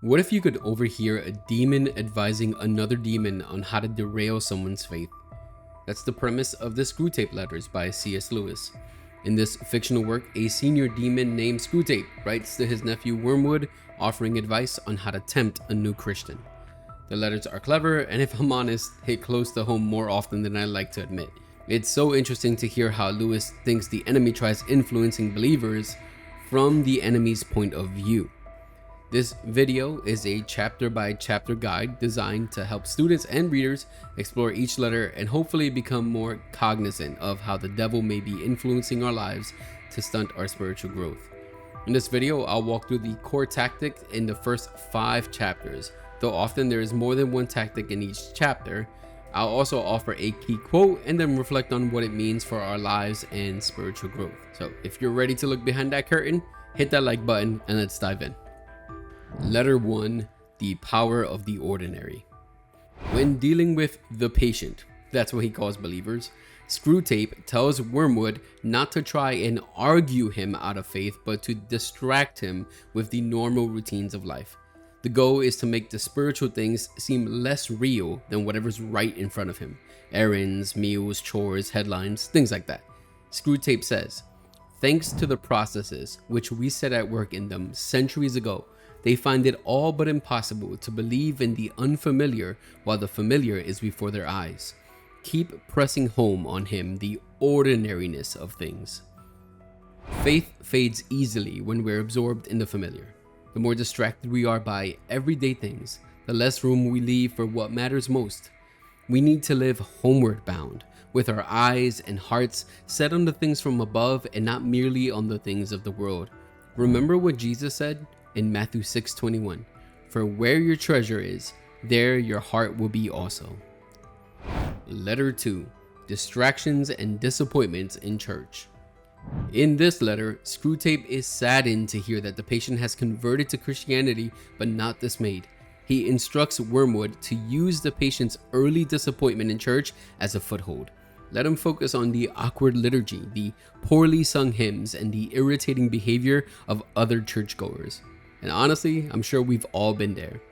What if you could overhear a demon advising another demon on how to derail someone's faith? That's the premise of the Screwtape Letters by C.S. Lewis. In this fictional work, a senior demon named Screwtape writes to his nephew Wormwood, offering advice on how to tempt a new Christian. The letters are clever, and if I'm honest, hit close to home more often than I like to admit. It's so interesting to hear how Lewis thinks the enemy tries influencing believers from the enemy's point of view. This video is a chapter-by-chapter guide designed to help students and readers explore each letter and hopefully become more cognizant of how the devil may be influencing our lives to stunt our spiritual growth. In this video, I'll walk through the core tactic in the first 5 chapters, though often there is more than one tactic in each chapter. I'll also offer a key quote and then reflect on what it means for our lives and spiritual growth. So if you're ready to look behind that curtain, hit that like button and let's dive in. Letter 1, the power of the ordinary. When dealing with the patient, that's what he calls believers, Screwtape tells Wormwood not to try and argue him out of faith, but to distract him with the normal routines of life. The goal is to make the spiritual things seem less real than whatever's right in front of him. Errands, meals, chores, headlines, things like that. Screwtape says, thanks to the processes which we set at work in them centuries ago, they find it all but impossible to believe in the unfamiliar while the familiar is before their eyes. Keep pressing home on him the ordinariness of things. Faith fades easily when we're absorbed in the familiar. The more distracted we are by everyday things, the less room we leave for what matters most. We need to live homeward bound, with our eyes and hearts set on the things from above and not merely on the things of the world. Remember what Jesus said in Matthew 6:21, for where your treasure is, there your heart will be also. Letter 2, distractions and disappointments in church. In this letter, Screwtape is saddened to hear that the patient has converted to Christianity but not dismayed. He instructs Wormwood to use the patient's early disappointment in church as a foothold. Let him focus on the awkward liturgy, the poorly sung hymns, and the irritating behavior of other churchgoers. And honestly, I'm sure we've all been there.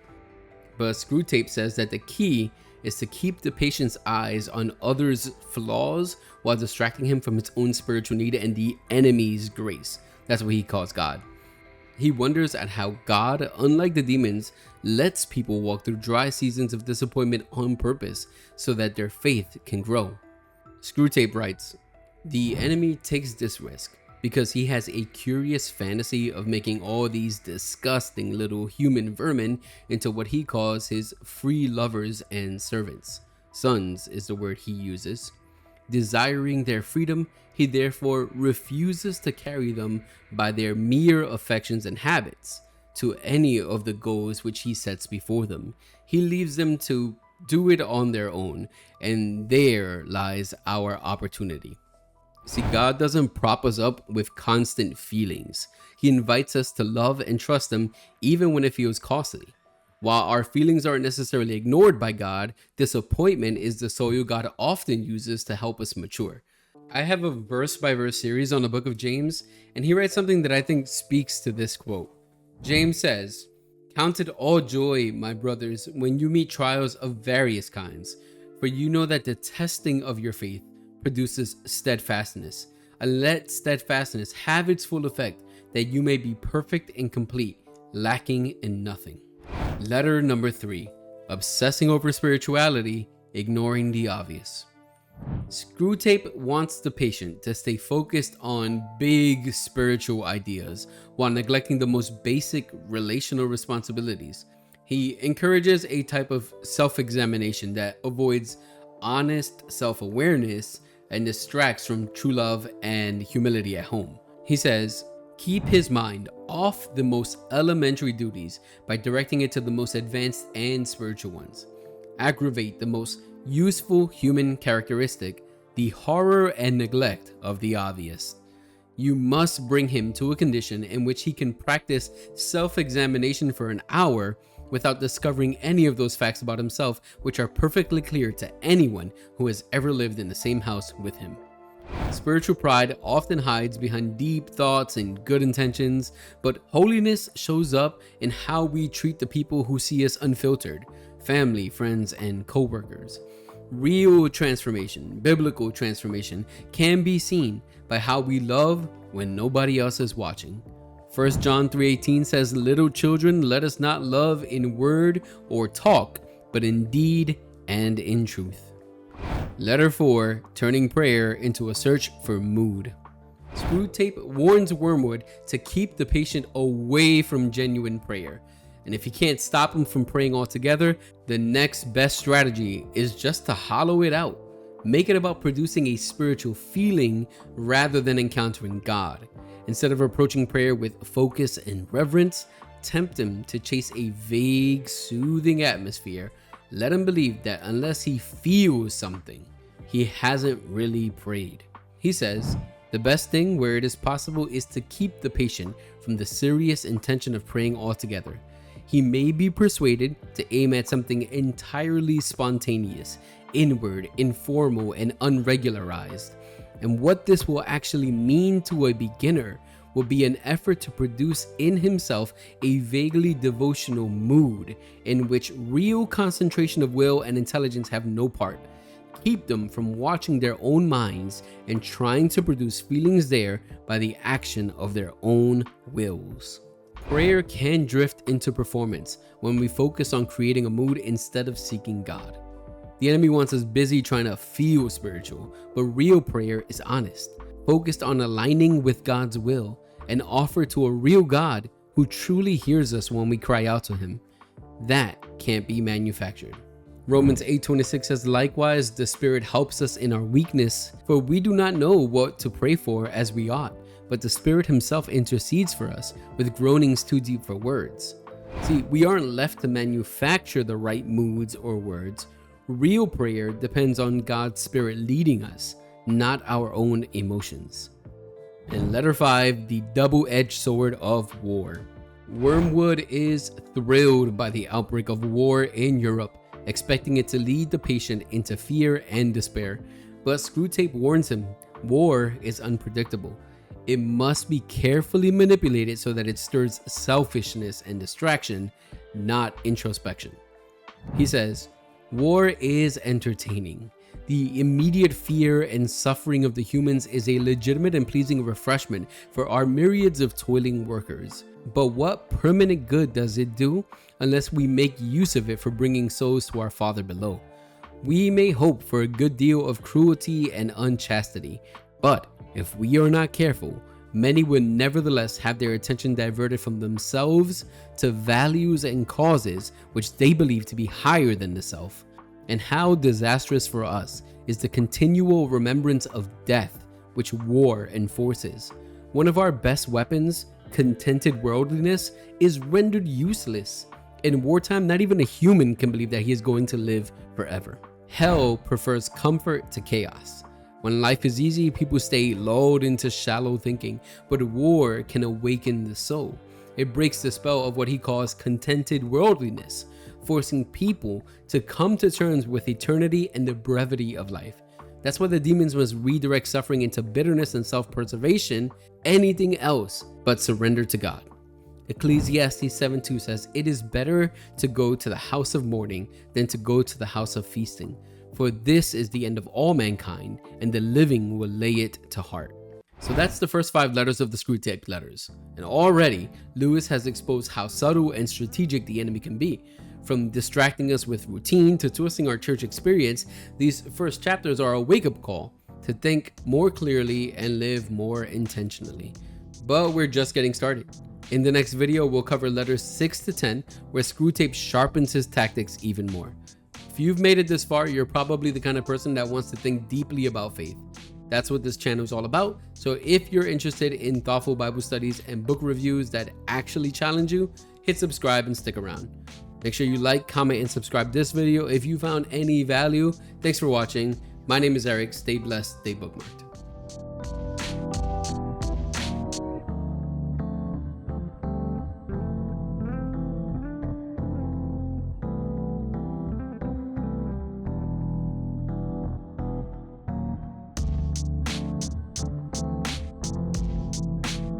But Screwtape says that the key is to keep the patient's eyes on others' flaws while distracting him from his own spiritual need and the enemy's grace. That's what he calls God. He wonders at how God, unlike the demons, lets people walk through dry seasons of disappointment on purpose so that their faith can grow. Screwtape writes, the enemy takes this risk because he has a curious fantasy of making all these disgusting little human vermin into what he calls his free lovers and servants. Sons is the word he uses. Desiring their freedom, he therefore refuses to carry them by their mere affections and habits to any of the goals which he sets before them. He leaves them to do it on their own, and there lies our opportunity. See, God doesn't prop us up with constant feelings. He invites us to love and trust him even when it feels costly. While our feelings aren't necessarily ignored by God, disappointment is the soil God often uses to help us mature. I have a verse-by-verse series on the book of James, and he writes something that I think speaks to this quote. James says, count it all joy, my brothers, when you meet trials of various kinds, for you know that the testing of your faith produces steadfastness, and let steadfastness have its full effect, that you may be perfect and complete, lacking in nothing. Letter number 3, obsessing over spirituality, ignoring the obvious. Screwtape wants the patient to stay focused on big spiritual ideas while neglecting the most basic relational responsibilities. He encourages a type of self-examination that avoids honest self-awareness and distracts from true love and humility at home. He says, keep his mind off the most elementary duties by directing it to the most advanced and spiritual ones. Aggravate the most useful human characteristic, the horror and neglect of the obvious. You must bring him to a condition in which he can practice self-examination for an hour without discovering any of those facts about himself which are perfectly clear to anyone who has ever lived in the same house with him. Spiritual pride often hides behind deep thoughts and good intentions, but holiness shows up in how we treat the people who see us unfiltered, family, friends, and co-workers. Real transformation, biblical transformation, can be seen by how we love when nobody else is watching. 1 John 3:18 says, "Little children, let us not love in word or talk, but in deed and in truth." Letter 4, turning prayer into a search for mood. Screwtape warns Wormwood to keep the patient away from genuine prayer. And if he can't stop him from praying altogether, the next best strategy is just to hollow it out. Make it about producing a spiritual feeling rather than encountering God. Instead of approaching prayer with focus and reverence, tempt him to chase a vague, soothing atmosphere. Let him believe that unless he feels something, he hasn't really prayed. He says, the best thing where it is possible is to keep the patient from the serious intention of praying altogether. He may be persuaded to aim at something entirely spontaneous, inward, informal, and unregularized. And what this will actually mean to a beginner will be an effort to produce in himself a vaguely devotional mood in which real concentration of will and intelligence have no part. Keep them from watching their own minds and trying to produce feelings there by the action of their own wills. Prayer can drift into performance when we focus on creating a mood instead of seeking God. The enemy wants us busy trying to feel spiritual, but real prayer is honest, focused on aligning with God's will, and offered to a real God who truly hears us when we cry out to him. That can't be manufactured. Romans 8:26 says, "Likewise, the Spirit helps us in our weakness, for we do not know what to pray for as we ought, but the Spirit himself intercedes for us with groanings too deep for words." See, we aren't left to manufacture the right moods or words. Real prayer depends on God's Spirit leading us, not our own emotions. And letter 5, the double-edged sword of war. Wormwood is thrilled by the outbreak of war in Europe, expecting it to lead the patient into fear and despair. But Screwtape warns him, war is unpredictable. It must be carefully manipulated so that it stirs selfishness and distraction, not introspection. He says, war is entertaining. The immediate fear and suffering of the humans is a legitimate and pleasing refreshment for our myriads of toiling workers. But what permanent good does it do unless we make use of it for bringing souls to our Father below? We may hope for a good deal of cruelty and unchastity, but if we are not careful, many will nevertheless have their attention diverted from themselves to values and causes which they believe to be higher than the self. And how disastrous for us is the continual remembrance of death which war enforces. One of our best weapons, contented worldliness, is rendered useless. In wartime, not even a human can believe that he is going to live forever. Hell prefers comfort to chaos. When life is easy, people stay lulled into shallow thinking, but war can awaken the soul. It breaks the spell of what he calls contented worldliness, forcing people to come to terms with eternity and the brevity of life. That's why the demons must redirect suffering into bitterness and self-preservation, anything else but surrender to God. Ecclesiastes 7:2 says, "It is better to go to the house of mourning than to go to the house of feasting, for this is the end of all mankind, and the living will lay it to heart." So that's the first 5 letters of the Screwtape Letters. And already, Lewis has exposed how subtle and strategic the enemy can be. From distracting us with routine to twisting our church experience, these first chapters are a wake-up call to think more clearly and live more intentionally. But we're just getting started. In the next video, we'll cover letters 6 to 10, where Screwtape sharpens his tactics even more. If you've made it this far, you're probably the kind of person that wants to think deeply about faith. That's what this channel is all about. So if you're interested in thoughtful Bible studies and book reviews that actually challenge you, hit subscribe and stick around. Make sure you like, comment, and subscribe this video if you found any value. Thanks for watching. My name is Eric. Stay blessed, stay bookmarked.